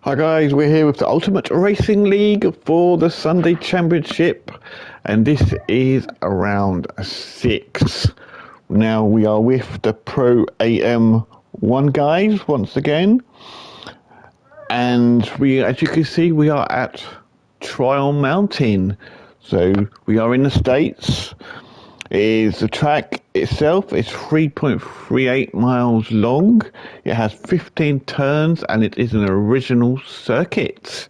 Hi guys, we're here with the Ultimate Racing League for the Sunday Championship, and this is round 6. Now we are with the Pro AM1 guys once again, and as you can see, we are at Trial Mountain. So we are in the States. The track itself is 3.38 miles long. It has 15 turns and it is an original circuit.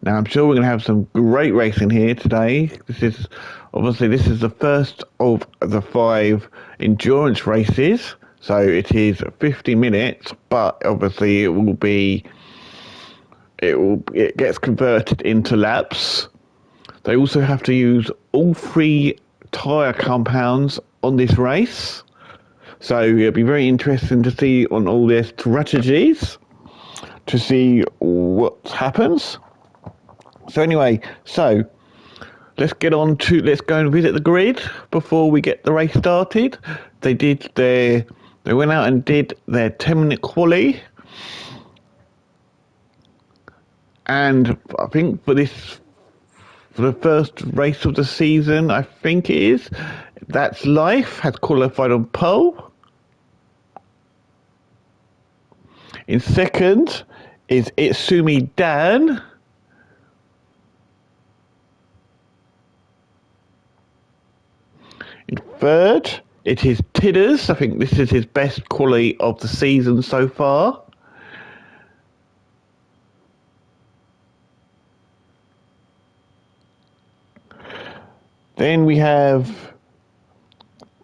Now I'm sure we're going to have some great racing here today. This is the first of the 5 endurance races. So it is 50 minutes, but obviously it gets converted into laps. They also have to use all 3 tyre compounds on this race, so it'll be very interesting to see on all their strategies to see what happens. So anyway, let's go and visit the grid before we get the race started. They went out and did their 10-minute quali, and I think for the first race of the season, I think it is, That's Life has qualified on pole. In second is Itsumi Dan. In third, it is Tidders. I think this is his best quali of the season so far. Then we have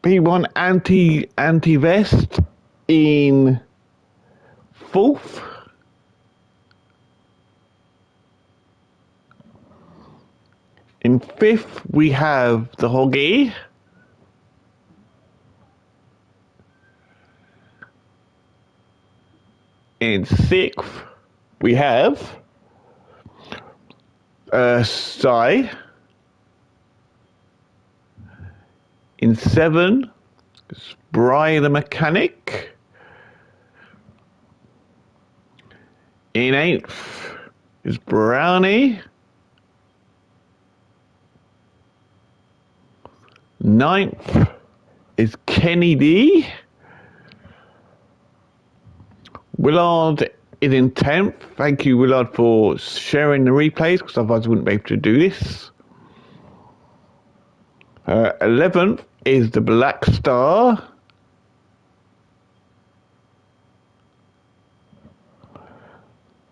P1 Anti-Vest in 4th. In 5th, we have the Hoggy. In 6th, we have Sai. In 7, Spry the Mechanic. In 8th is Brownie. 9th is Kenny D. Willard is in 10th. Thank you, Willard, for sharing the replays, because otherwise I wouldn't be able to do this. 11th is the Black Star.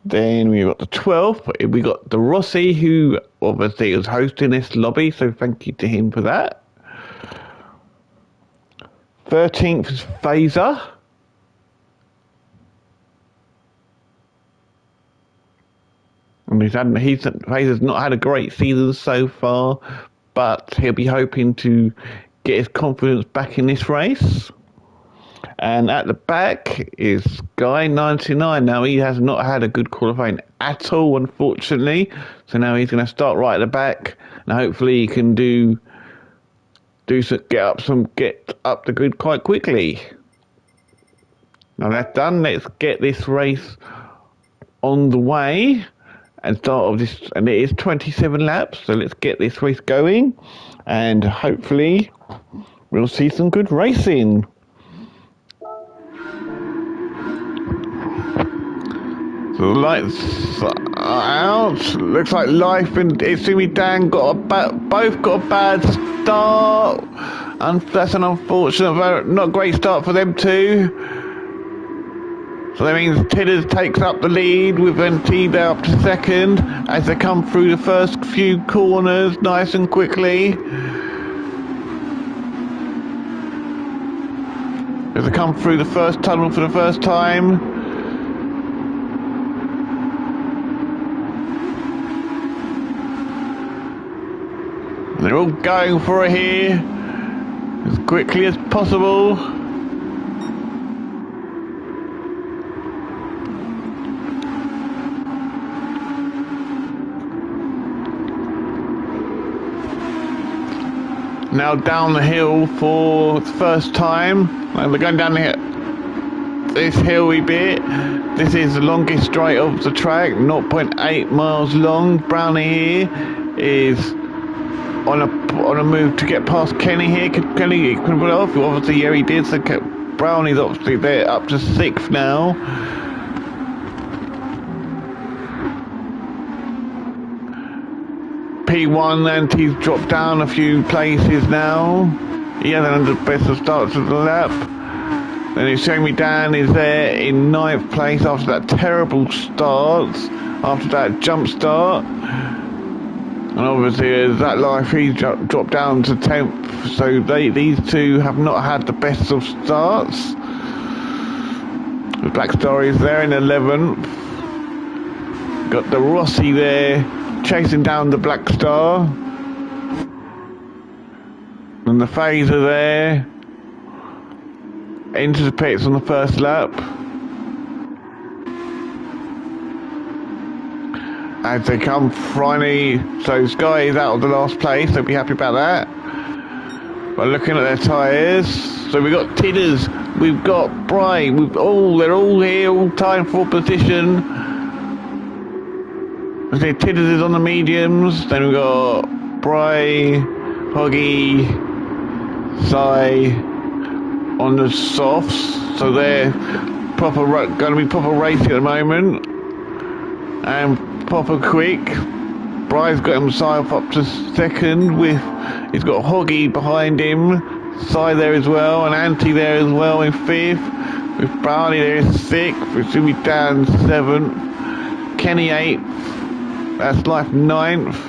Then we got the 12th. We got the Rossi, who obviously is hosting this lobby, so thank you to him for that. 13th is Phaser. And Phaser's not had a great season so far, but he'll be hoping to get his confidence back in this race. And at the back is Guy99. Now, he has not had a good qualifying at all, unfortunately. So now he's going to start right at the back, and hopefully he can get up the grid quite quickly. Now that's done. Let's get this race on the way and start off this. And it is 27 laps, so let's get this race going, and hopefully we'll see some good racing. So the lights are out. Looks like Life and Itsumi Dan both got a bad start. And that's an unfortunate, not great start for them too. So that means Tidders takes up the lead with NT there up to second as they come through the first few corners nice and quickly. As they come through the first tunnel for the first time. They're all going for it here as quickly as possible. Now down the hill for the first time. We're going down this hilly bit. This is the longest straight of the track, 0.8 miles long. Brownie here is on a move to get past Kenny here. Could Kenny pull it off? Obviously, yeah, he did. So Brownie's obviously there, up to 6th now. P1, and he's dropped down a few places now. He hasn't had the best of starts of the lap. Then he's showing me Dan is there in 9th place after that terrible start, after that jump start. And obviously as that life, he's dropped down to 10th. So these two have not had the best of starts. The Black Star is there in 11th. Got the Rossi there chasing down the Black Star. And the Phaser there. Into the pits on the first lap. As they come finally, so Sky is out of the last place, so be happy about that. But looking at their tyres, so we've got Tidders, we've got Bry, they're all here, all tied for position. I say Tidders is on the mediums, then we've got Bry, Hoggy, Sai on the softs, so they're going to be proper racing at the moment, and proper quick. Bry's got himself up to 2nd he's got Hoggy behind him, Sai there as well, and Anti there as well in 5th, with Brownie there in 6th, with Sumi Dan 7th, Kenny 8th, that's Life 9th,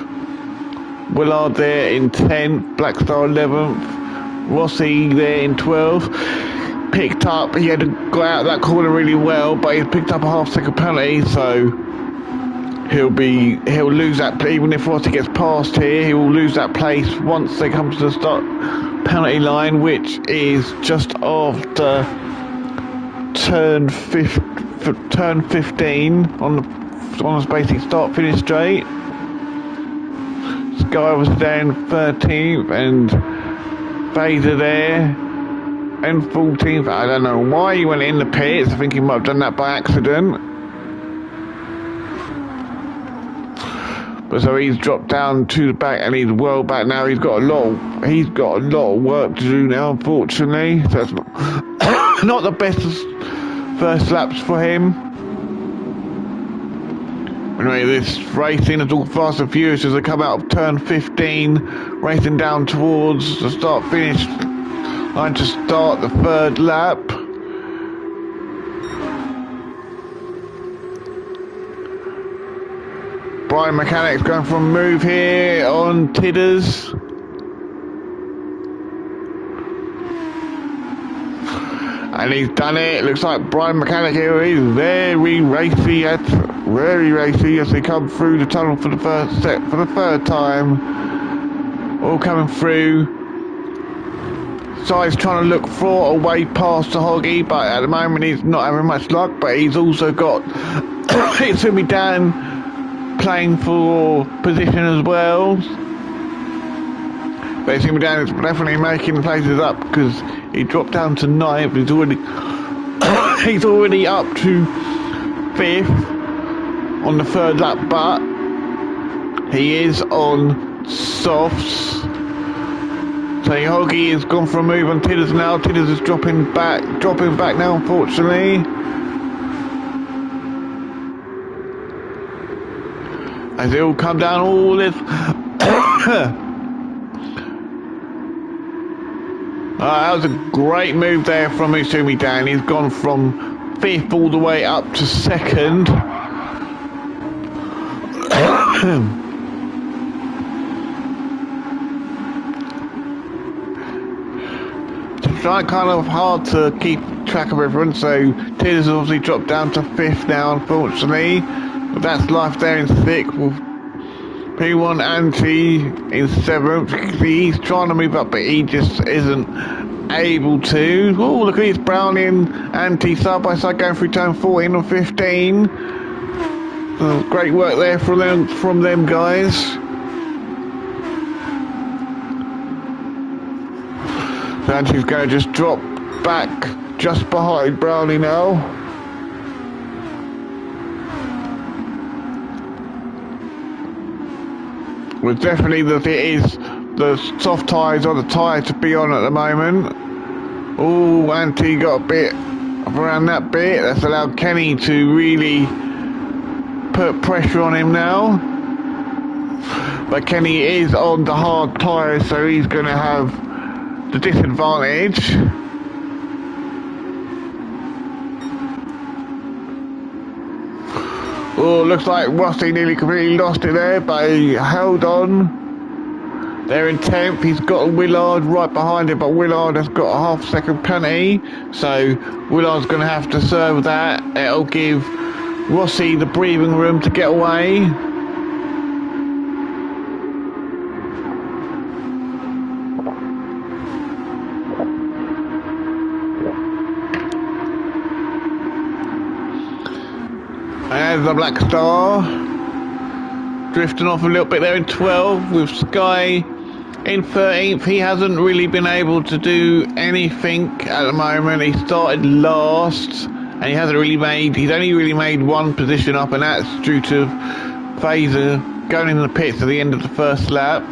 Willard there in 10th, Black Star 11th, Rossi there in 12th. Picked up, he had to go out that corner really well, but he picked up a half-second penalty, so he'll lose that. Even if Rossi gets past here, he will lose that place once they come to the start penalty line, which is just after turn 15 on the basic start-finish straight. Sky was down 13th and Phaser there, and 14th. I don't know why he went in the pits. I think he might have done that by accident. But so he's dropped down to the back, and he's well back now. He's got a lot of work to do now, unfortunately. So that's not the best first laps for him. Anyway, this racing is all fast and furious as they come out of turn 15, racing down towards the start-finish line to start the 3rd lap. Brian Mechanic's going for a move here on Tidders. And he's done it. Looks like Brian Mechanic here is very racy as they come through the tunnel for the for the 3rd time. All coming through. Sai's trying to look for a way past the Hoggy, but at the moment he's not having much luck. But he's also got Sumi Dan playing for position as well. But Sumi Dan is definitely making the places up because he dropped down to 9th. He's already up to 5th on the 3rd lap, but he is on softs. So Hoggy has gone for a move on Tidders now. Tidders is dropping back now, unfortunately. As they all come down all this. That was a great move there from Usumi Dan. He's gone from 5th all the way up to 2nd. It's kind of hard to keep track of everyone, so Tidders obviously dropped down to 5th now, unfortunately. But that's Life there in 6th. With P1 Anti in 7th. He's trying to move up, but he just isn't able to. Oh, look at this Brownie and Anti side by side going through turn 14 and 15. Great work there from them guys. Anti's going to just drop back just behind Brownie now. Well, definitely it is the soft tyres on the tyre to be on at the moment. Oh, Antti got a bit around that bit. That's allowed Kenny to really put pressure on him now. But Kenny is on the hard tyres, so he's going to have the disadvantage. Oh, looks like Rossi nearly completely lost it there, but he held on. They're in 10th. He's got Willard right behind him, but Willard has got a half-second penalty, so Willard's going to have to serve that. It'll give Rossi the breathing room to get away. And there's the Black Star drifting off a little bit there in 12 with Sky in 13th. He hasn't really been able to do anything at the moment. He started last and he's only really made one position up, and that's due to Fraser going in the pits at the end of the first lap.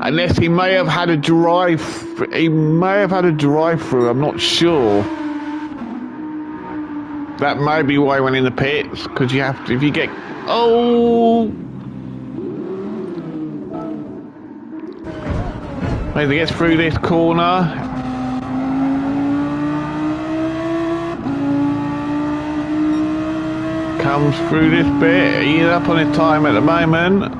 Unless he may have had a drive-through, I'm not sure. That may be why he went in the pits, because you have to, if you get, oh! Maybe he gets through this corner. Comes through this bit, he's up on his time at the moment.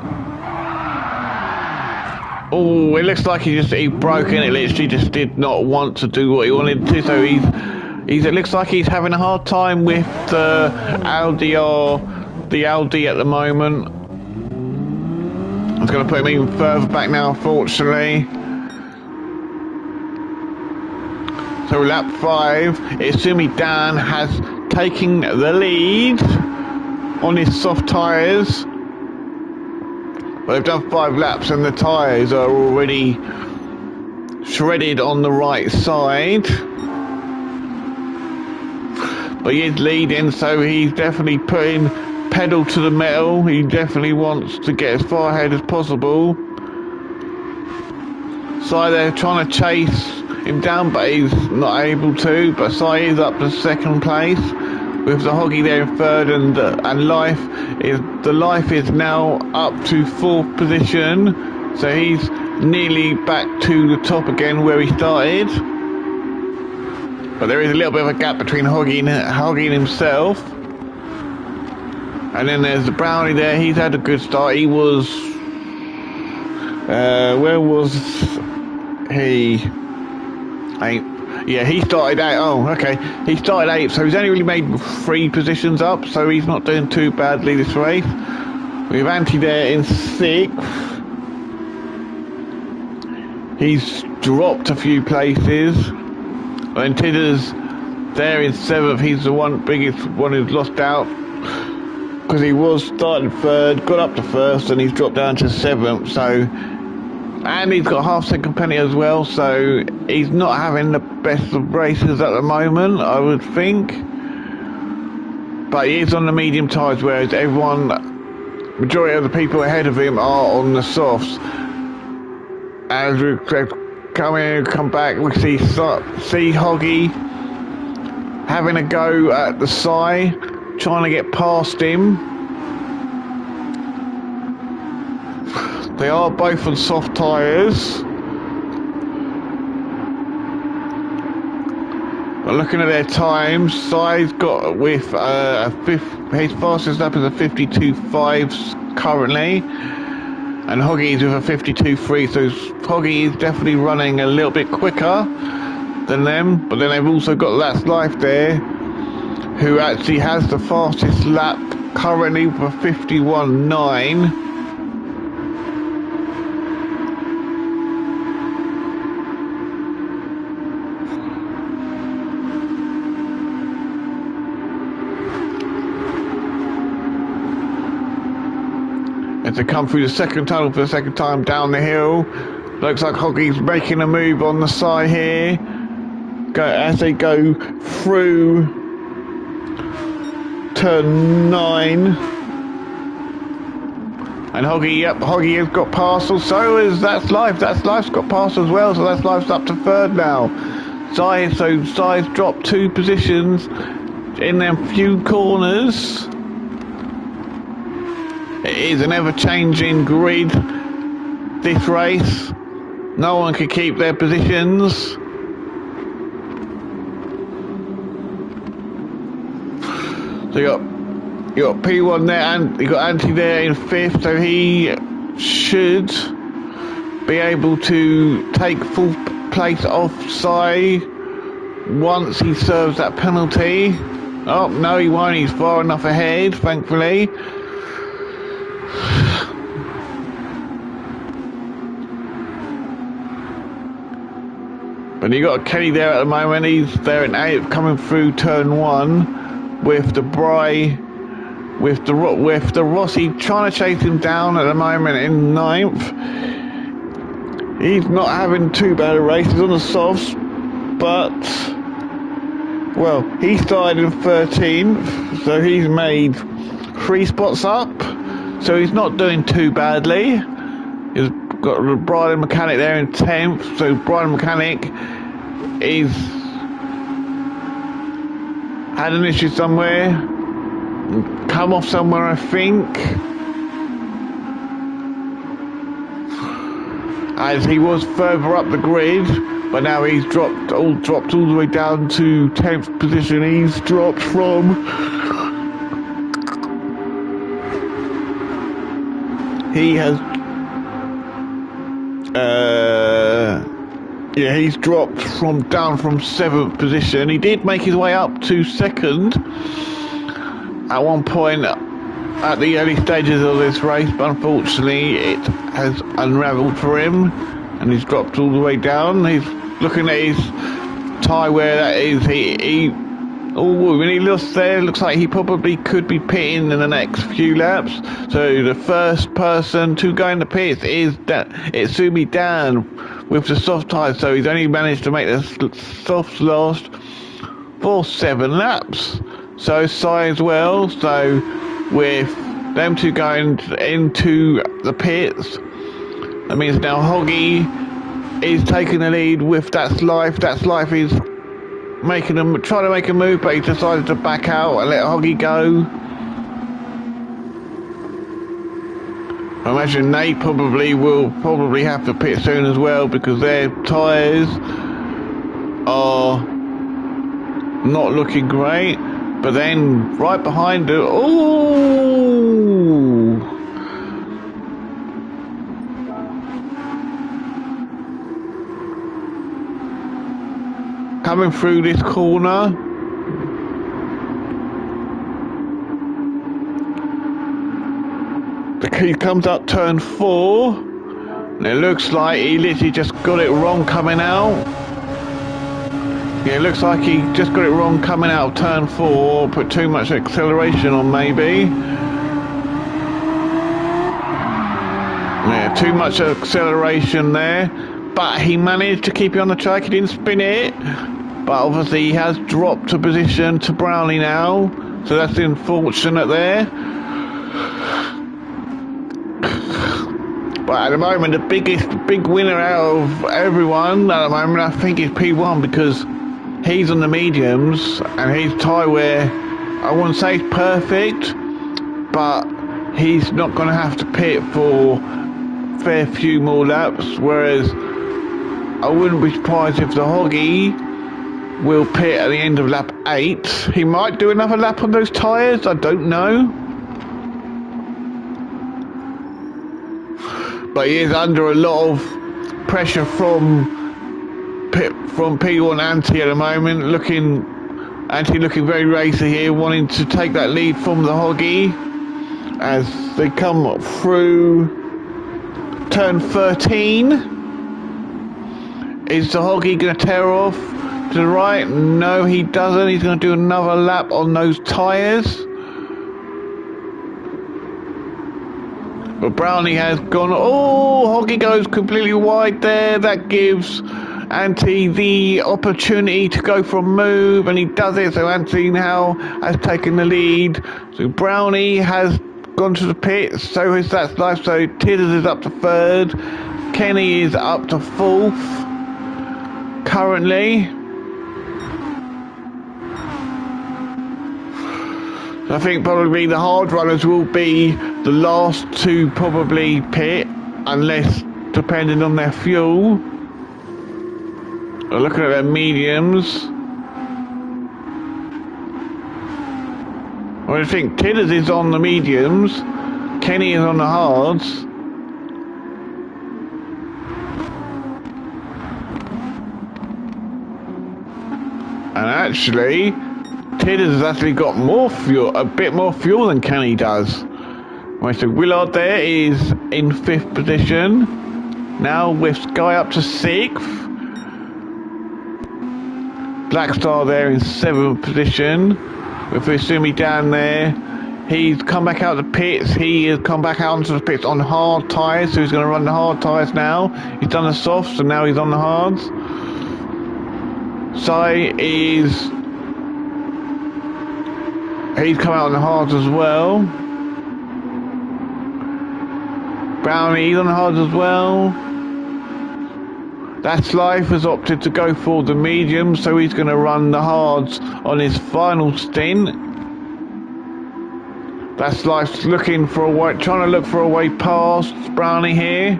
Oh, it looks like he broke in. It literally just did not want to do what he wanted to. So it looks like he's having a hard time with the Audi at the moment. It's going to put him even further back now, unfortunately. So lap 5, Isumi Dan has taken the lead on his soft tyres. But they've done 5 laps and the tyres are already shredded on the right side. But he is leading, so he's definitely putting pedal to the metal. He definitely wants to get as far ahead as possible. So they're trying to chase him down, but he's not able to. But Sai is up to 2nd place, with the Hoggy there in 3rd, and Life is now up to 4th position, so he's nearly back to the top again where he started. But there is a little bit of a gap between Hoggy and himself. And then there's the Brownie there. He's had a good start. He was where was he? Yeah, he started out. Oh, okay. He started 8th, so he's only really made 3 positions up, so he's not doing too badly this race. We have Antti there in 6th. He's dropped a few places. And Tidder's there in 7th. He's the biggest one who's lost out, because he was starting 3rd, got up to 1st, and he's dropped down to 7th. So. And he's got a half-second penalty as well, so he's not having the best of races at the moment, I would think. But he is on the medium tyres, whereas majority of the people ahead of him are on the softs. As we come back, we see Hoggy having a go at the Sai, trying to get past him. They are both on soft tyres. But looking at their times, Sai's got with his fastest lap is a 52.5 currently, and Hoggy's with a 52.3. So Hoggy is definitely running a little bit quicker than them. But then they've also got That's Life there, who actually has the fastest lap currently with a 51.9. And to come through the second tunnel for the second time down the hill. Looks like Hoggy's making a move on the side here. as they go through turn 9. And Hoggy, yep, Hoggy has got past, so is That's Life. That's Life's got past as well, so That's Life's up to 3rd now. Si's dropped 2 positions in them few corners. It is an ever-changing grid, this race. No one can keep their positions. So you got P1 there, and you got Anti there in 5th, so he should be able to take full place off Si once he serves that penalty. Oh no, he won't. He's far enough ahead, thankfully. But you got Kenny there at the moment. He's there in 8th, coming through turn 1 with the with the Rossi trying to chase him down at the moment in 9th. He's not having too bad a race. He's on the softs, but well, he started in 13th, so he's made 3 spots up. So he's not doing too badly. He's got Brian Mechanic there in 10th, so Brian Mechanic is had an issue somewhere, come off somewhere, I think, as he was further up the grid, but now he's dropped all the way down to 10th position. He's dropped from he's dropped down from 7th position. He did make his way up to 2nd at one point at the early stages of this race, but unfortunately it has unravelled for him and he's dropped all the way down. He's looking at his tyre where that is. When he lost there, looks like he probably could be pitting in the next few laps. So the first person to go in the pits is Itsumi Dan with the soft tyres. So he's only managed to make the softs last for 7 laps. So Si as well. So with them two going into the pits, that means now Hoggy is taking the lead with That's Life. That's Life is trying to make a move, but he decided to back out and let Hoggy go. I imagine Nate will have to pit soon as well, because their tyres are not looking great. But then right behind it, coming through this corner, he comes up turn 4, and it looks like he literally just got it wrong coming out. Yeah, it looks like he just got it wrong coming out of turn 4, put too much acceleration on maybe. Yeah, too much acceleration there. But he managed to keep it on the track, he didn't spin it. But obviously he has dropped a position to Brownlee now, so that's unfortunate there. But at the moment, the big winner out of everyone at the moment, I think, is P1, because he's on the mediums and his tyre wear, I wouldn't say it's perfect, but he's not going to have to pit for a fair few more laps, whereas I wouldn't be surprised if the Hoggy will pit at the end of lap 8. He might do another lap on those tyres, I don't know. But he is under a lot of pressure from P1 Anti at the moment. Anti looking very racy here, wanting to take that lead from the Hoggy as they come through turn 13. Is the Hoggy going to tear off to the right? No, he doesn't. He's going to do another lap on those tyres. But Brownlee has gone. Oh, Hoggy goes completely wide there. That gives Anti the opportunity to go for a move, and he does it. So Anti now has taken the lead. So Brownie has gone to the pit. So is That's Life. So Tidders is up to third. Kenny is up to fourth currently. I think probably the hard runners will be the last to probably pit, unless depending on their fuel. Looking at their mediums, I think Tidders is on the mediums, Kenny is on the hards. And actually, Tidders has actually got more fuel, a bit more fuel than Kenny does. Right, so Willard there is in 5th position. Now with Sky up to 6th. Black Star there in 7th position. With Usumi down there. He's come back out of the pits. He has come back out onto the pits on hard tyres, so he's going to run the hard tyres now. He's done the softs, and now he's on the hards. He's come out on the hards as well. Brownie, he's on the hards as well. That's Life has opted to go for the medium, so he's going to run the hards on his final stint. That's Life's looking for a way, trying to look for a way past Brownie here.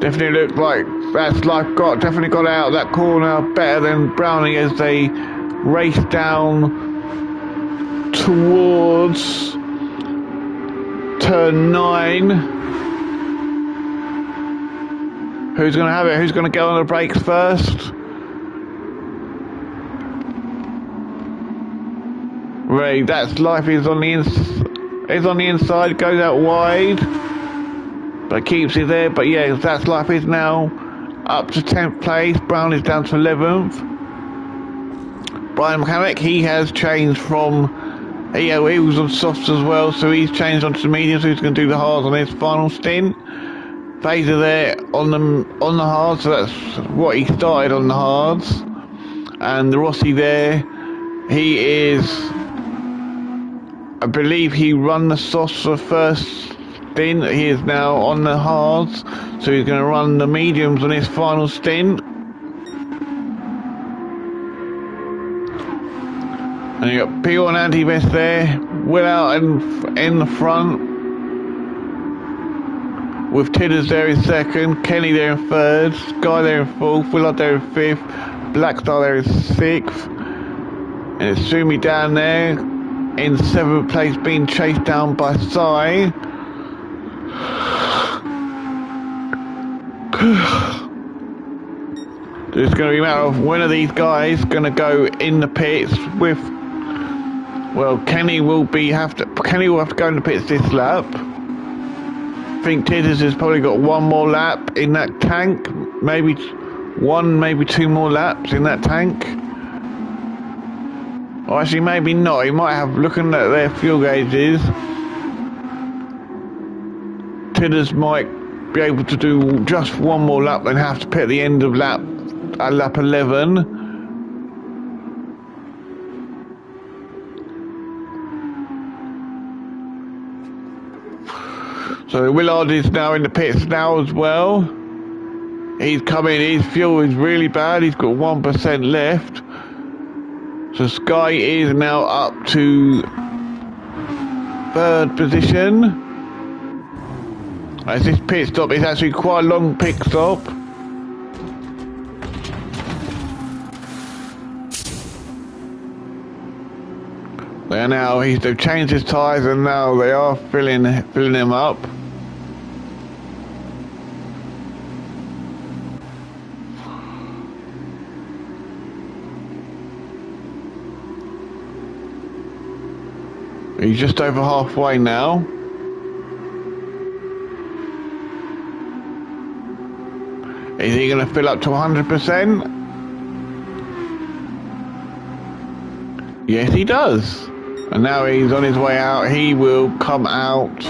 Definitely looked like That's Life definitely got out of that corner better than Brownie as they race down towards turn 9. Who's going to have it? Who's going to go on the brakes first? Ray, That's Life is on the inside, goes out wide, but keeps it there. But yeah, That's Life is now up to 10th place. Brown is down to 11th. Brian Mechanic, he has changed from, he was on softs as well, so he's changed onto the medium, so he's going to do the hards on his final stint. Phaser there on the hards, so that's what he started on the hards. And the Rossi there, he is, I believe he run the softs for the first stint. He is now on the hards, so he's going to run the mediums on his final stint. And you got Peel and Anti-Vest there, Will out in the front, with Tidders there in 2nd, Kenny there in 3rd, Sky there in 4th, Willard there in 5th, Black Star there in 6th, and it's Sumi down there in 7th place, being chased down by Sai. It's going to be a matter of when are these guys going to go in the pits with. Well, Kenny will have to go in the pits this lap. I think Tidders has probably got one more lap in that tank, maybe 2 more laps in that tank. Or actually, maybe not. He might have, looking at their fuel gauges, Tidders might be able to do just one more lap and have to pit at the end of lap 11. So Willard is now in the pits now as well. He's coming, his fuel is really bad, he's got 1% left. So Sky is now up to 3rd position. As this pit stop is actually quite a long pit stop. They've changed his tyres and now they are filling him up. He's just over halfway now. Is he going to fill up to 100%? Yes, he does. And now he's on his way out. He will come out.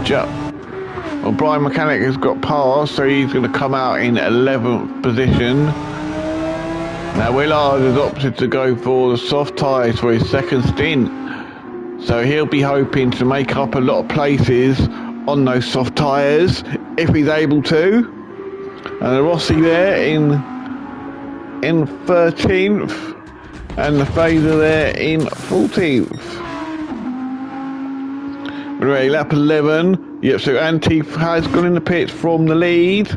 Well, Brian Mechanic has got past, so he's going to come out in 11th position. Now Willard has opted to go for the soft tyres for his second stint. So he'll be hoping to make up a lot of places on those soft tyres if he's able to. And Rossi there in 13th, and the Fraser there in 14th. Anyway, lap 11. Yep, so Ante has gone in the pits from the lead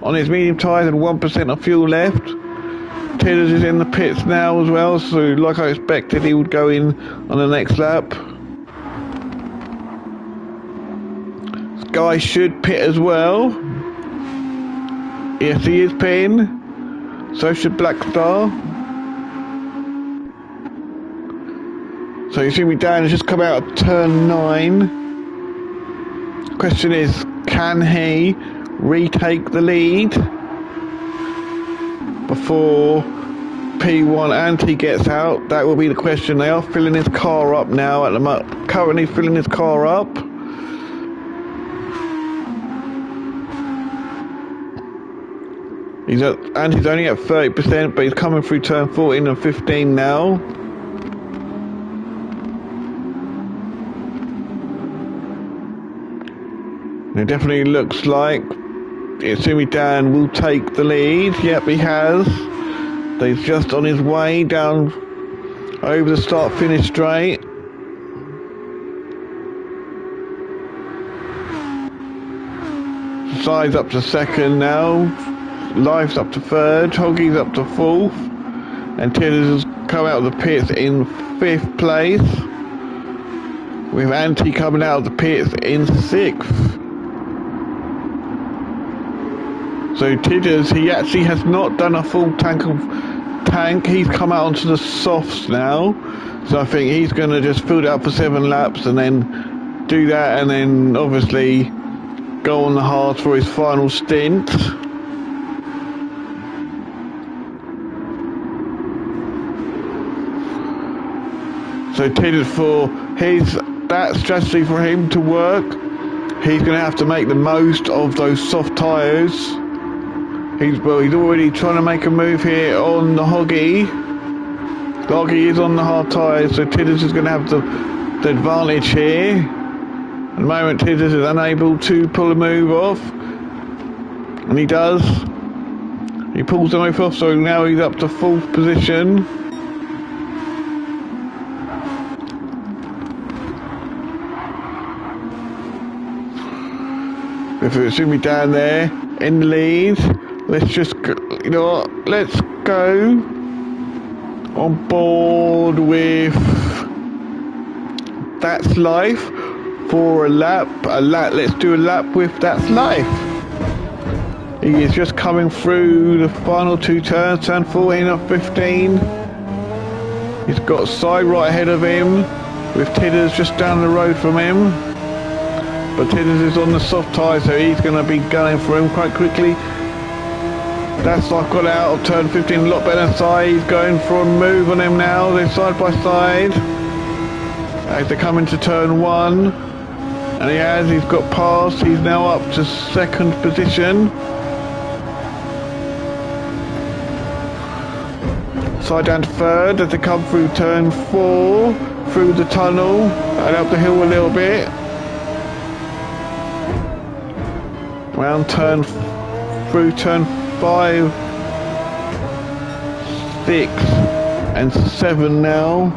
on his medium tyres and 1% of fuel left. Tidders is in the pits now as well, so like I expected, he would go in on the next lap. Guy should pit as well. Yes, he is pitting. So should Blackstar. So you see me Dan has just come out of turn 9. Question is, can he retake the lead before P1 Ante gets out? That will be the question. They are filling his car up now at the moment. Currently filling his car up. Ante's only at 30%, but he's coming through turn 14 and 15 now. It definitely looks like Sumi Dan will take the lead. Yep, he has. He's just on his way down over the start-finish straight. Side's up to second now. Life's up to third. Hoggy's up to fourth. And Tidders has come out of the pits in 5th place. With Ante coming out of the pits in 6th. So Tidders, he actually has not done a full tank. He's come out onto the softs now. So I think he's going to just fill it up for 7 laps and then do that, and then obviously go on the hards for his final stint. So Tidders, for that strategy for him to work, he's going to have to make the most of those soft tyres. He's already trying to make a move here on the Hoggy. The Hoggy is on the hard tyres, so Tidders is going to have the advantage here. At the moment, Tidders is unable to pull a move off. And he does. He pulls the move off, so now he's up to 4th position. If it should be down there in the lead. Let's just go, you know what, let's go on board with That's Life for a lap. Let's do a lap with That's Life. He is just coming through the final 2 turns, turn 14 and 15. He's got side right ahead of him, with Tidders just down the road from him. But Tidders is on the soft tyre, so he's going to be going for him quite quickly. That's Life got out of turn 15, a lot better side. He's going for a move on him now. They're side by side as they come into turn 1. And he's got past. He's now up to 2nd position. Side down to 3rd as they come through turn 4, through the tunnel and up the hill a little bit. Round through turn 5, 6 and 7 now.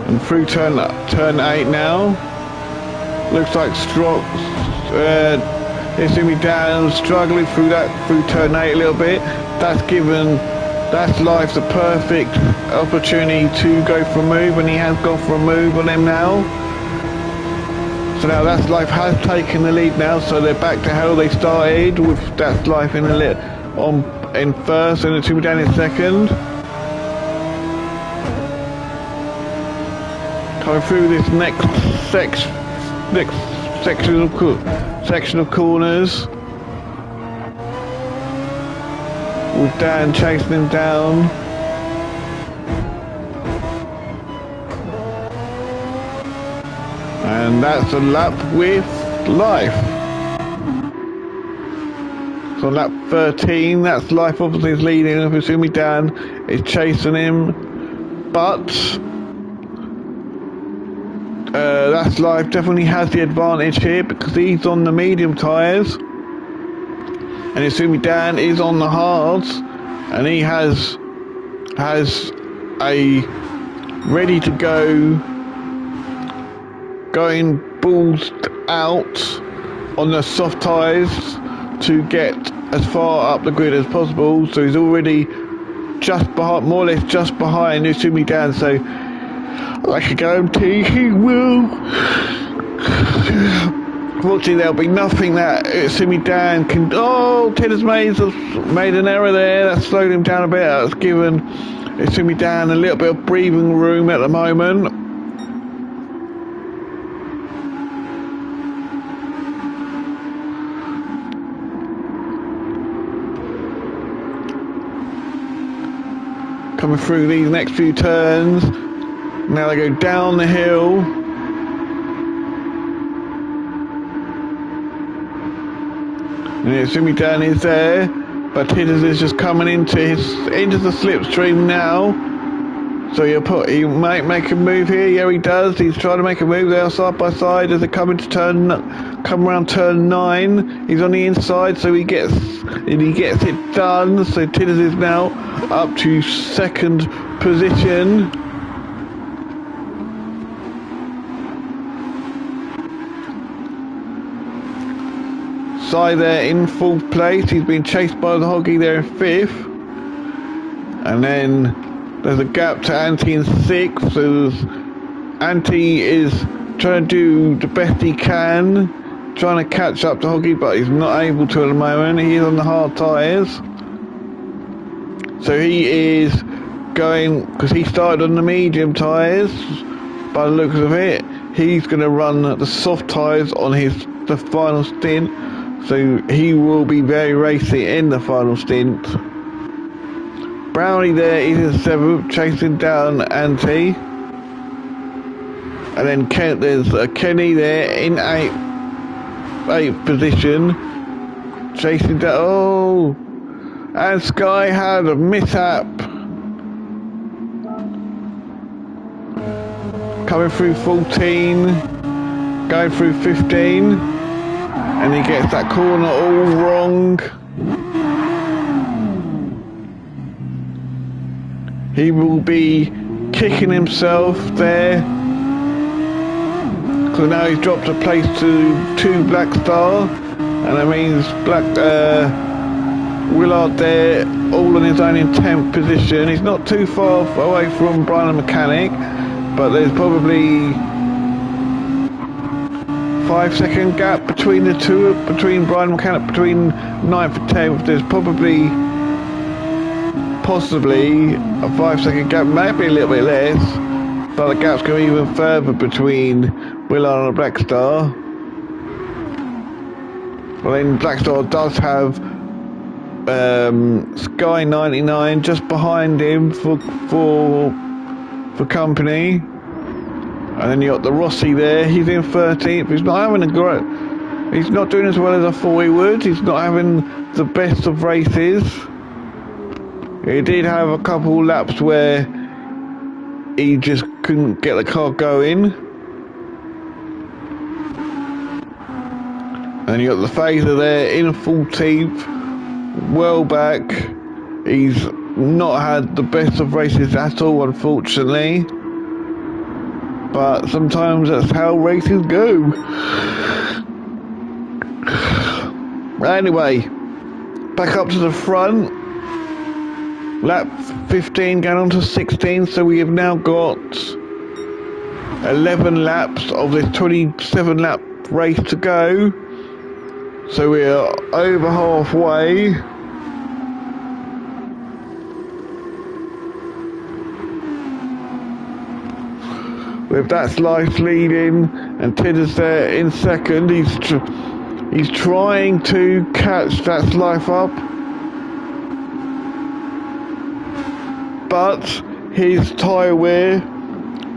And through turn 8 now. Looks like it's going to be down, struggling through turn 8 a little bit. That's given That's Life the perfect opportunity to go for a move, and he has gone for a move on him now. So now That's Life has taken the lead now, so they're back to how they started, with That's Life in first and the two down in second. Coming through this next section of corners. with Dan chasing him down. And that's a lap with life. So lap 13, that's life obviously is leading. I'm assuming Dan is chasing him. But that's life definitely has the advantage here because he's on the medium tyres. And assuming Dan is on the hards. And he has a ready to go going balls out on the soft tyres to get as far up the grid as possible. So he's already just behind, more or less just behind Usumi Dan. So I can guarantee he will. Fortunately, there'll be nothing that Usumi Dan can. Oh, Ted has made an error there. That slowed him down a bit. That's given Usumi Dan a little bit of breathing room at the moment. Coming through these next few turns. Now they go down the hill. And Usumi Dan is there, but Tidders is just coming into the slipstream now. So he might make a move here. Yeah, he does. He's trying to make a move there side by side as they come around turn 9. He's on the inside, so he gets it done. So Tidders is now up to second position. Sai there in 4th place. He's been chased by the Hoggy there in 5th. And then there's a gap to Ante in 6th. So Ante is trying to do the best he can, trying to catch up to Hoggy, but he's not able to at the moment. He is on the hard tyres. So he is going, because he started on the medium tyres, by the looks of it, he's going to run the soft tyres on the final stint. So he will be very racy in the final stint. Brownie there is in 7th, chasing down Ante. And then there's Kenny there in 8th position, chasing down. Oh, and Sky had a mishap. Coming through 14, going through 15. And he gets that corner all wrong. He will be kicking himself there. So now he's dropped a place to 2 Black Star. And that means Willard there, all on his own in 10th position. He's not too far away from Brian the Mechanic. But there's probably 5-second gap between the two, between Brian Mechanic, between 9th and 10th. There's possibly a 5-second gap, maybe a little bit less, but the gap's going even further between Willard and Black Star. Well, then Black Star does have Sky 99 just behind him for company. And then you got the Rossi there. He's in 13th. He's not having he's not doing as well as I thought he would. He's not having the best of races. He did have a couple laps where he just couldn't get the car going. And you got the Phaser there in 14th. Well back. He's not had the best of races at all, unfortunately. But sometimes that's how races go. Anyway, back up to the front. Lap 15 going on to 16. So we have now got 11 laps of this 27 lap race to go. So we are over halfway. With that slice leading and Tidders there in second. He's trying to catch that slice up. but his tyre wear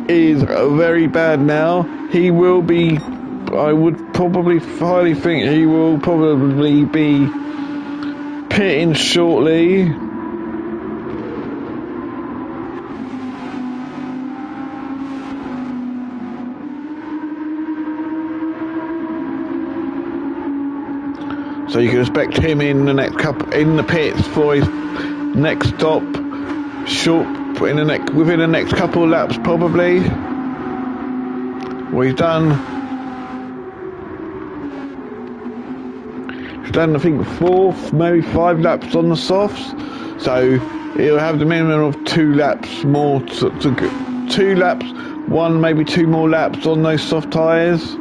is very bad now. He will be, I would probably highly think he will probably be pitting shortly. So you can expect him in the next couple in the pits for his next stop, within the next couple of laps probably. Well, he's done I think 4, maybe 5 laps on the softs, so he'll have the minimum of 2 laps more to 2 laps, 1 maybe 2 more laps on those soft tyres.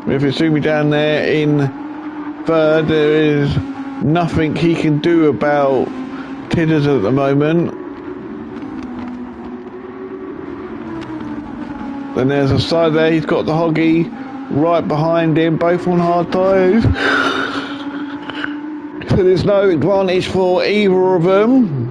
If you see me down there in third, there is nothing he can do about Tidders at the moment. Then there's a side there, he's got the Hoggy right behind him, both on hard tyres. So there's no advantage for either of them.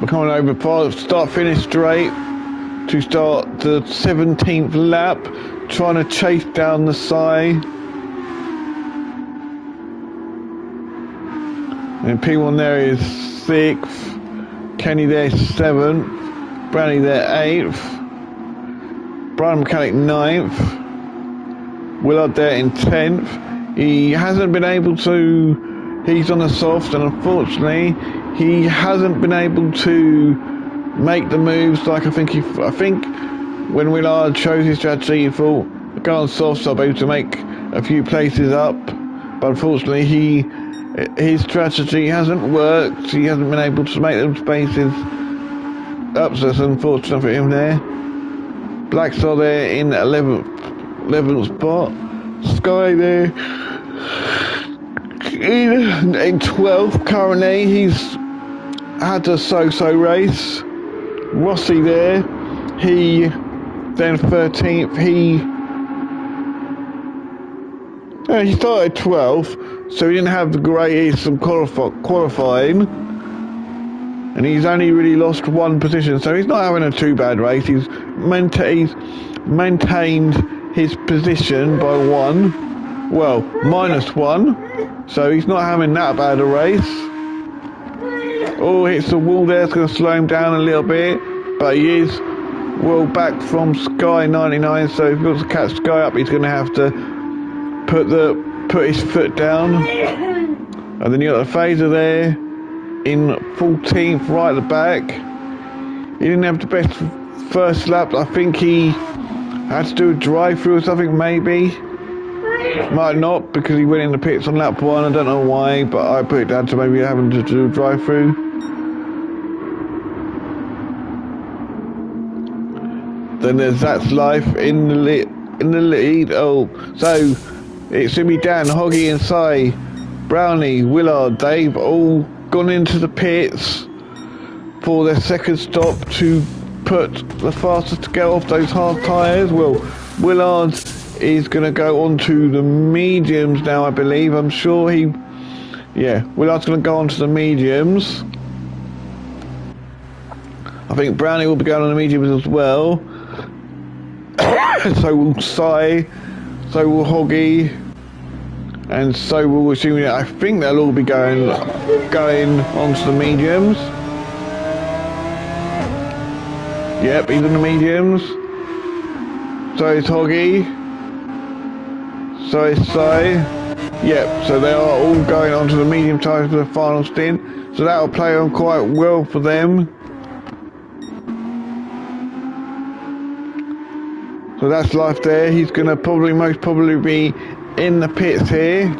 We're coming over start-finish straight to start the 17th lap, trying to chase down the side. And P1 there is 6th, Kenny there 7th, Brownie there 8th, Brian Mechanic 9th, Willard there in 10th. He hasn't been able to, he's on the soft, and unfortunately he hasn't been able to make the moves like I think when Willard chose his strategy, he thought, go on soft, so I'll be able to make a few places up. But unfortunately, his strategy hasn't worked. He hasn't been able to make them spaces up, so it's unfortunate for him there. Blackstar there in 11th spot. Sky there in 12th currently. He's had a so-so race. Rossi there, he then 13th. He started 12th, so he didn't have the greatest of qualifying, and he's only really lost 1 position, so he's not having a too bad race. He's maintained his position by 1, well, -1, so he's not having that bad a race. Oh, hits the wall there, it's going to slow him down a little bit, but he is well back from Sky 99, so if he wants to catch Sky up, he's going to have to put his foot down. And then you got the Phaser there in 14th, right at the back. He didn't have the best first lap. I think he had to do a drive-through or something, maybe. Might not, because he went in the pits on lap 1. I don't know why, but I put it down to maybe having to do a drive-through. Then there's That's Life in the lead. Oh, so it's going to be Dan, Hoggy and Sai, Brownie, Willard, they've all gone into the pits for their second stop to put the fastest to get off those hard tyres. Well, Willard is going to go onto the mediums now, I believe. I'm sure Willard's going to go onto the mediums. I think Brownie will be going on the mediums as well. So will Sai, so will Hoggy, and so will assuming I think they'll all be going onto the mediums. Yep, he's in the mediums. So is Hoggy. So is Sai. Yep, so they are all going onto the medium tyres for the final stint. So that'll play on quite well for them. So That's Life there. He's going to most probably be in the pits here.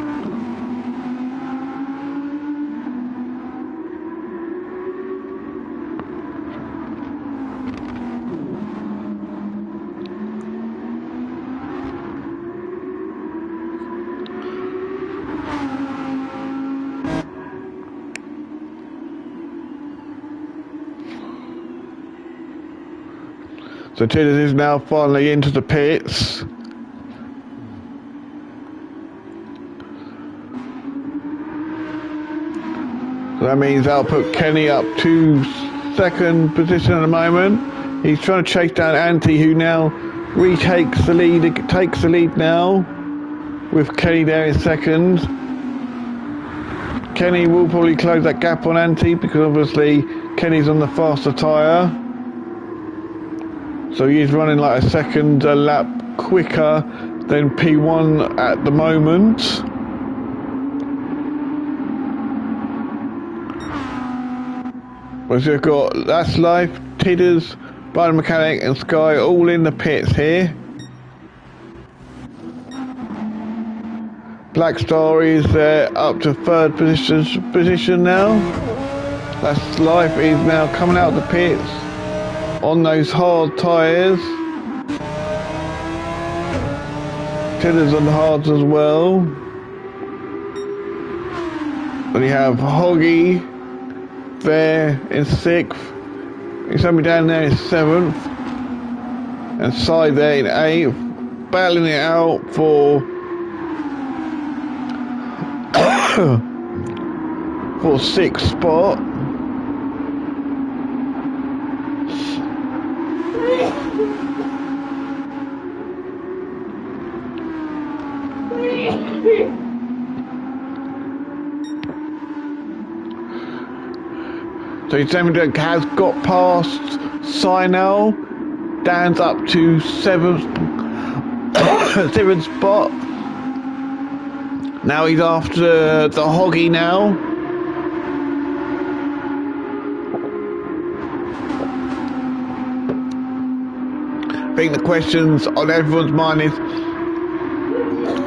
So Tidders is now finally into the pits. So that means that'll put Kenny up to second position at the moment. He's trying to chase down Ante, who now retakes the lead, takes the lead now, with Kenny there in second. Kenny will probably close that gap on Ante because obviously Kenny's on the faster tyre. So he's running like a second lap quicker than P1 at the moment. We've got That's Life, Tidders, Biomechanic Mechanic and Sky all in the pits here. Black Star is up to third position now. That's Life is now coming out of the pits on those hard tyres. Tidders on the hards as well. Then you have Hoggy there in 6th. He's somebody down there in 7th. And Side there in 8th. Battling it out for 6th spot. So Yosemite has got past Sinel. Dan's up to 7th spot. Now he's after the Hoggy now. I think the questions on everyone's mind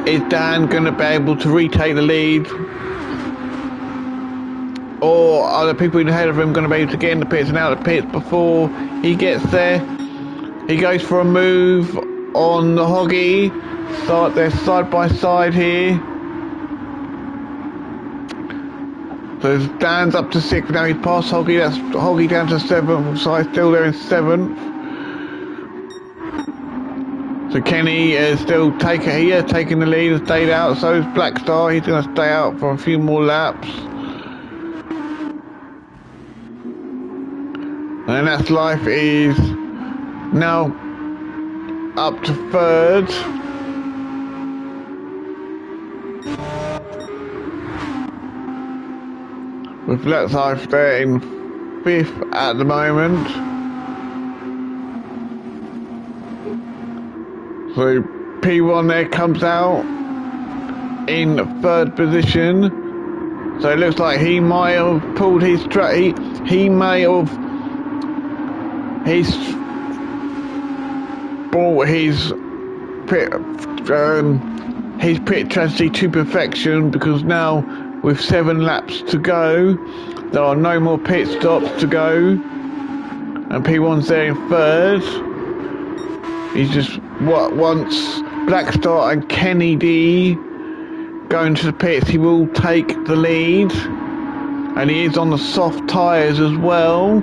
is Dan going to be able to retake the lead? Or are the people ahead of him going to be able to get in the pits and out of the pits before he gets there? He goes for a move on the Hoggy. They're side by side here. So Dan's up to 6th now. He's past Hoggy. That's Hoggy down to 7th. So still there in 7th. So Kenny is still taking the lead and stayed out. So is Black Star. He's going to stay out for a few more laps. And That's Life is now up to 3rd. With That's Life there in 5th at the moment. So P1 there comes out in 3rd position. So it looks like he might have pulled his he may have brought his pit strategy to perfection, because now with 7 laps to go, there are no more pit stops to go, and P1's there in 3rd. He's just once Black Star and Kenny D go into the pits, he will take the lead, and he is on the soft tyres as well.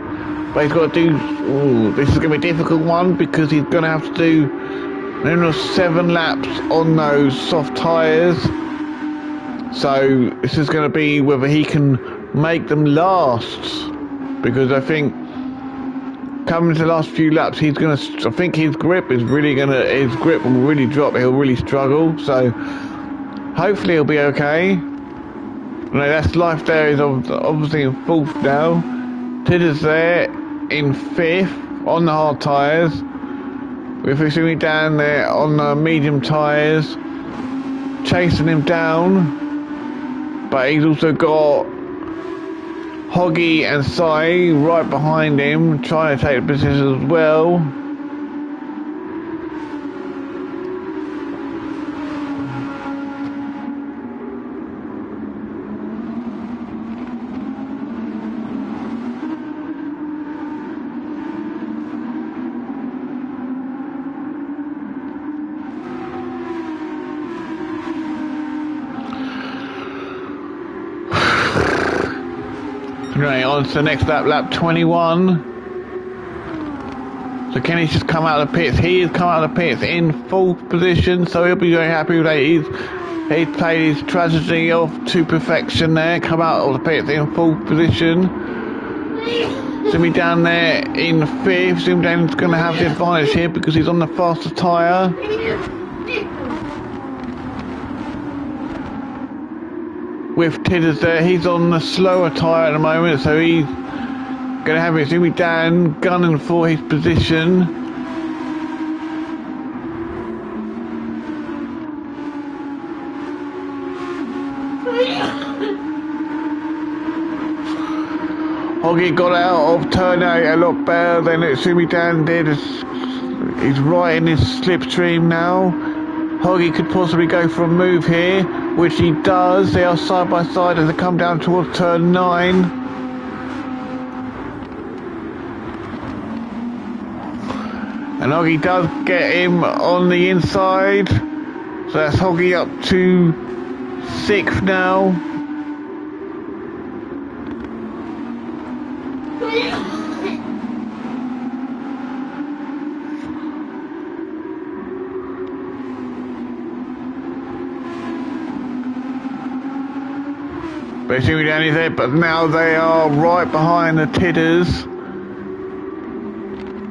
But he's got to do. This is going to be a difficult one, because he's going to have to do 7 laps on those soft tyres. So this is going to be whether he can make them last, because I think coming to the last few laps, he's going to. I think his grip will really drop. He'll really struggle. So hopefully he'll be okay. No, That's Life there is obviously in 4th now. Tidders there in 5th on the hard tyres. We're fixing down there on the medium tyres, chasing him down. But he's also got Hoggy and Sai right behind him, trying to take the position as well. Right, on to the next lap, lap 21. So Kenny's just come out of the pits. He has come out of the pits in 4th position, so he'll be very happy with that. He's played his tragedy off to perfection there. Come out of the pits in 4th position. Jimmy down there in 5th. Jimmy Down's going to have the advantage here because he's on the faster tyre. With Tidders there, he's on the slower tyre at the moment, so he's going to have it. Jimmy down, gunning for his position. Hoggy got out of turn 8 a lot better than Jimmy Dan did. He's right in his slipstream now. Hoggy could possibly go for a move here, which he does. They are side by side as they come down towards turn 9. And Hoggy does get him on the inside. So that's Hoggy up to 6th now. Basically down his head, but now they are right behind the Tidders.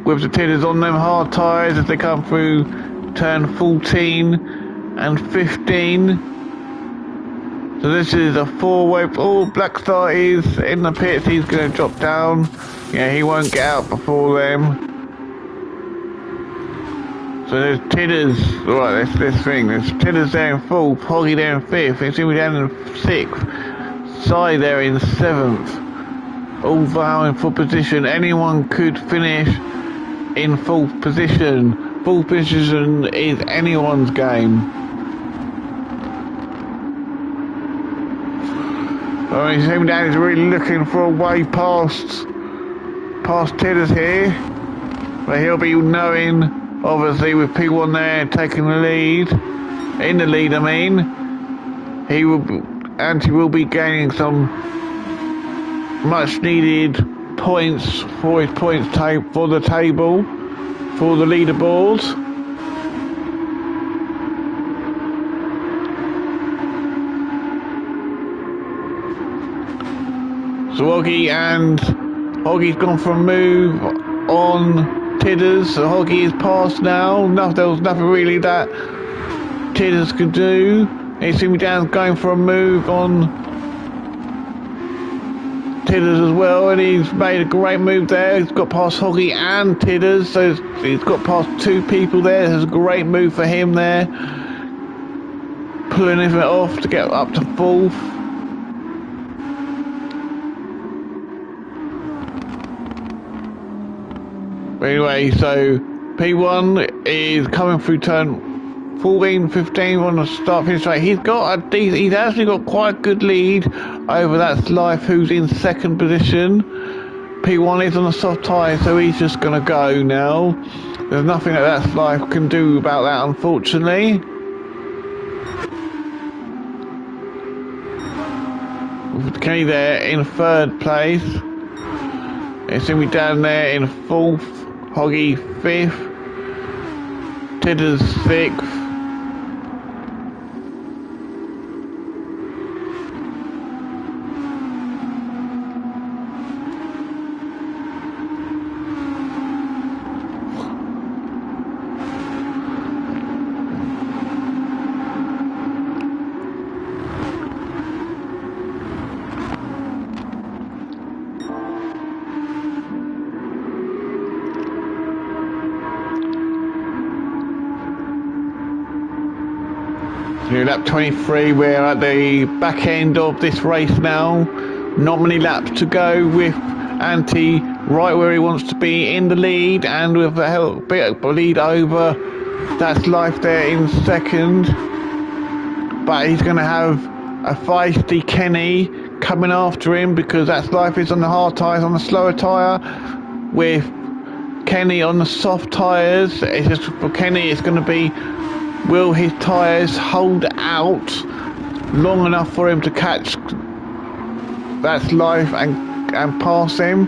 With the Tidders on them hard tyres as they come through turn 14 and 15. So this is a 4-way. Oh, Black Star is in the pits. He's going to drop down. Yeah, he won't get out before them. So there's Tidders. Right, this thing. There's Tidders there in 4th, Hoggy there in 5th. It's going to be down in 6th. Sai there in 7th. All vowing for position. Anyone could finish in 4th position. 4th position is anyone's game. Oh, he's him down. He's really looking for a way past Tidders here, but he'll be knowing, obviously, with P1 there taking the lead, in the lead. I mean, he will be gaining some much needed points for his points for the table, for the leaderboard. So Hoggy's gone for a move on Tidders. So Hoggy is past now. There was nothing really that Tidders could do. He's seen me down going for a move on Tidders as well, and he's made a great move there. He's got past Hoggy and Tidders, so he's got past 2 people there. There's a great move for him there, pulling it off to get up to 4th. Anyway, so P1 is coming through turn 14, 15 on the start finish rate. He's actually got quite a good lead over that Life, who's in 2nd position. P1 is on a soft tyre, so he's just going to go now. There's nothing that Life can do about that, unfortunately. With Kenny there in 3rd place. It's going to be down there in 4th. Hoggy 5th. Tidders 6th. Lap 23, we're at the back end of this race now. Not many laps to go, with Anti right where he wants to be in the lead, and with a bit of lead over That's Life there in 2nd. But he's going to have a feisty Kenny coming after him, because That's Life is on the hard tyres, on the slower tyre, with Kenny on the soft tyres. It's just for Kenny, it's going to be, will his tyres hold out long enough for him to catch That's Life and pass him,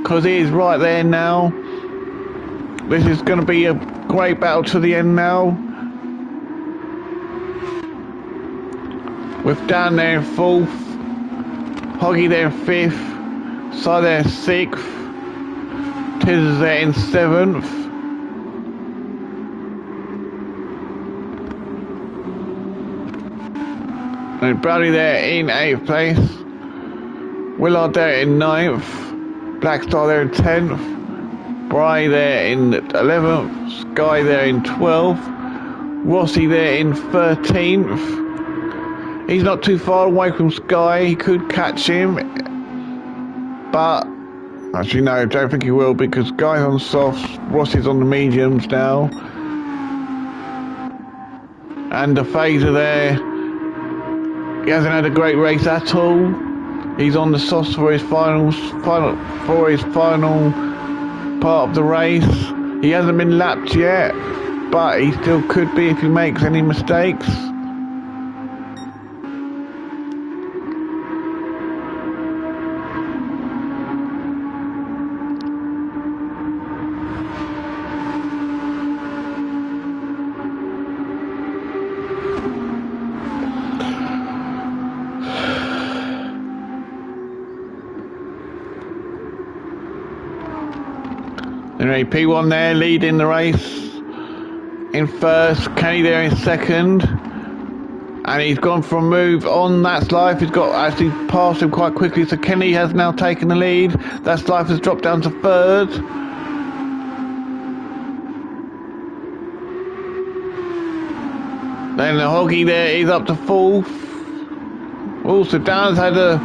because he is right there now This is going to be a great battle to the end now. With Dan there in 4th, Hoggy there in 5th, Si there in 6th, Tiz there in 7th. And Brownie there in 8th place, Willard there in 9th, Blackstar there in 10th, Bry there in 11th, Sky there in 12th, Rossi there in 13th. He's not too far away from Sky, he could catch him, but actually no, I don't think he will, because Sky's on softs, Rossi's on the mediums now, and the phaser there, he hasn't had a great race at all. He's on the softs for his final part of the race. He hasn't been lapped yet, but he still could be if he makes any mistakes. Anyway, P1 there leading the race in 1st, Kenny there in 2nd, and he's gone for a move on That's Life. He's got actually passed him quite quickly, so Kenny has now taken the lead. That's Life has dropped down to 3rd. Then the Hoggy there is up to 4th. Also, Dan's had a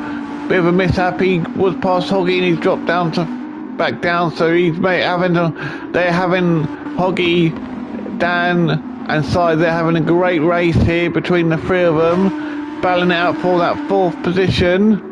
bit of a mishap. He was past Hoggy and he's dropped down to back down, so they're having Hoggy, Dan and Si, they're having a great race here between the 3 of them, battling it out for that 4th position.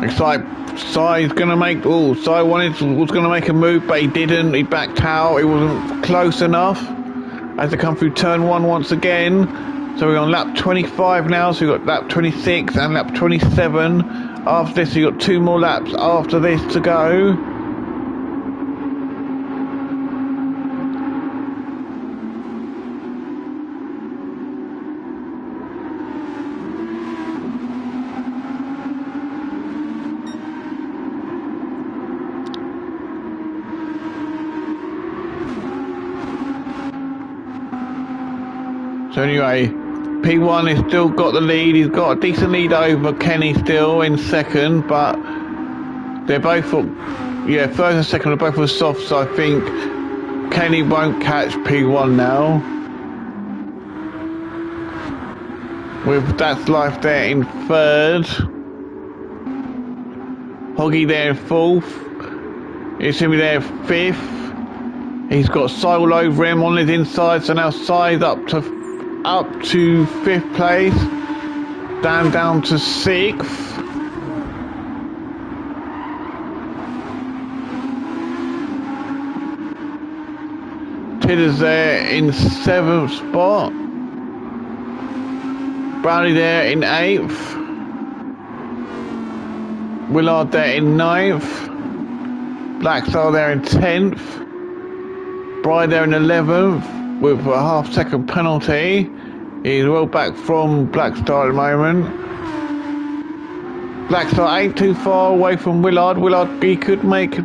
Looks like Si's gonna make. Si was gonna make a move, but he didn't. He backed out. It wasn't close enough. As they come through turn 1 once again. So we're on lap 25 now. So we've got lap 26 and lap 27. After this, we've got 2 more laps after this to go. So anyway, P1 has still got the lead. He's got a decent lead over Kenny still in 2nd, but they're both, 1st and 2nd are both for soft, so I think Kenny won't catch P1 now. With That's Life there in 3rd. Hoggy there in 4th. It's going to be there 5th. He's got Si all over him on his inside, so now Si's up to 5th place, down to 6th. Tidder's there in 7th spot, Brownie there in 8th, Willard there in 9th, Blackstar there in 10th, Bry there in 11th, with a half-second penalty. He's well back from Blackstar at the moment. Blackstar ain't too far away from Willard. Willard, he could make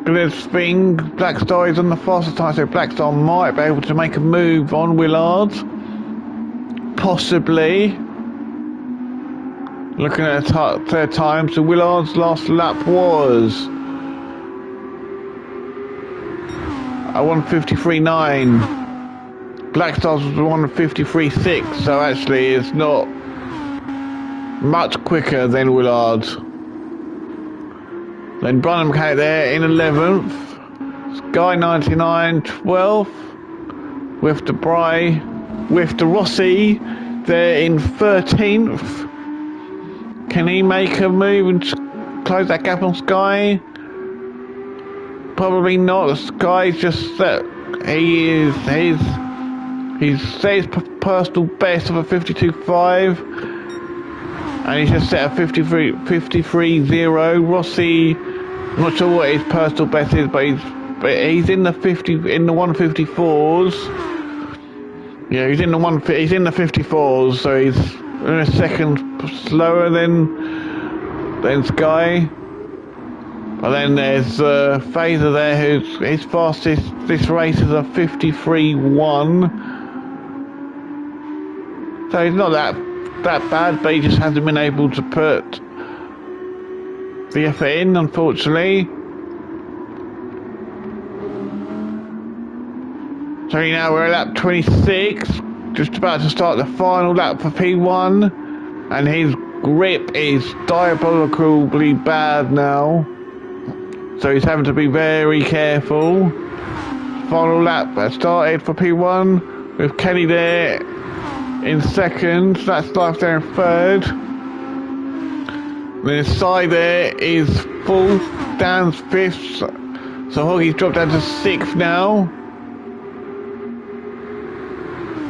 this thing. Blackstar is on the faster time, so Blackstar might be able to make a move on Willard. Possibly. Looking at their time, so Willard's last lap was a 1:53.9. Blackstar's was 1:53.6, so actually it's not much quicker than Willard. Then Brunham came there in 11th. Sky 99, 12th. With the Bry, with the Rossi there in 13th. Can he make a move and close that gap on Sky? Probably not. Sky's just set. He's set his personal best of a 52.5, and he's just set a 53.0. Rossi, I'm not sure what his personal best is, but he's in the 154s. Yeah, he's in the 54s, so he's in a second slower than Sky. But then there's Phaser there, who's his fastest this race is a 53.1. So he's not that bad, but he just hasn't been able to put the effort in, unfortunately. So now we're at lap 26, just about to start the final lap for P1, and his grip is diabolically bad now. So he's having to be very careful. Final lap started for P1 with Kenny there in second. That's Life there in third. Then his side there is fourth, Dan's fifth. So Hoggy's dropped down to sixth now.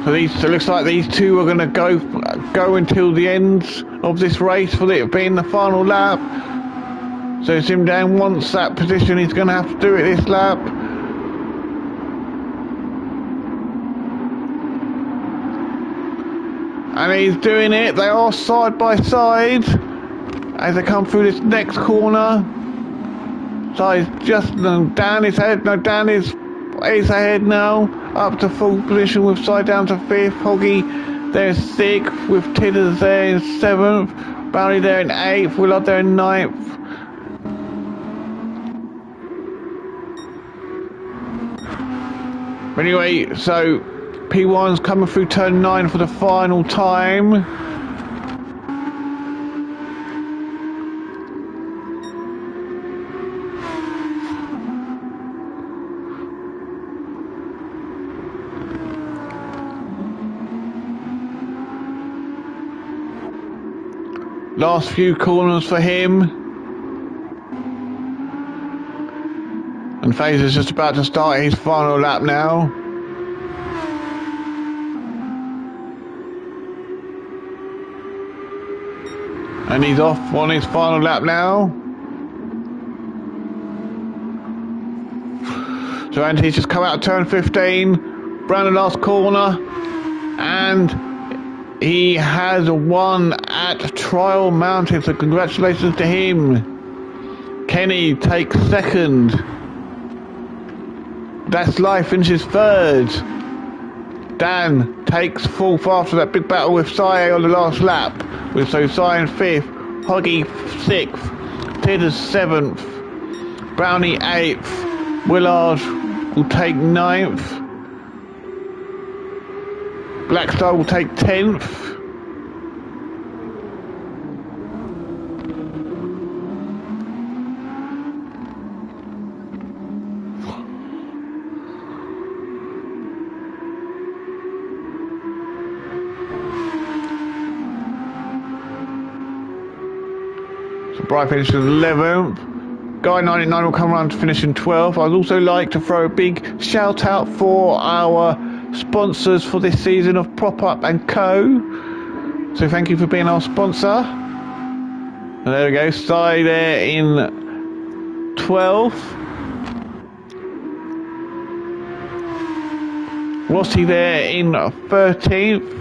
So it looks like these two are going to go until the end of this race for it being the final lap. So Sim Dan wants that position, he's going to have to do it this lap. And he's doing it, they are side by side as they come through this next corner. So he's just, Dan is ahead, no Dan is ahead now, up to full position with side down to fifth. Hoggy there in sixth, with Tidders there in seventh, Bounty there in eighth, Willard there in ninth. Anyway, so P1's coming through turn 9 for the final time. Last few corners for him. And Phaser's just about to start his final lap now. And he's off on his final lap now. So Anthony's just come out of turn 15, round the last corner, and he has won at Trial Mountain, so congratulations to him. Kenny takes second. That's Life finishes third. Dan takes fourth after that big battle with Sai on the last lap. With Sai in fifth, Hoggy sixth, Tidders seventh, Brownie eighth, Willard will take ninth, Blackstar will take 10th. Bright finishes 11th. Guy 99 will come around to finish in 12th. I'd also like to throw a big shout out for our sponsors for this season of Prop Up and Co. So thank you for being our sponsor. And there we go, Sai there in 12th. Rossi there in 13th.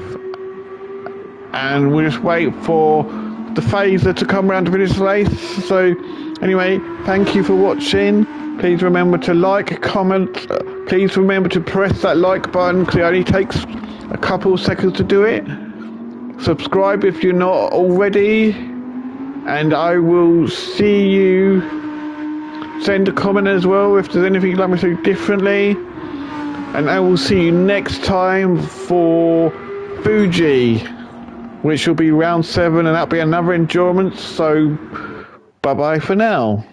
And we'll just wait for the Phaser to come round to finish the race. So anyway, thank you for watching. Please remember to like, comment, please remember to press that like button because it only takes a couple of seconds to do it. Subscribe if you're not already, and I will see you. Send a comment as well if there's anything you'd like me to do differently, and I will see you next time for Fuji, which will be round 7, and that'll be another endurance. So bye bye for now.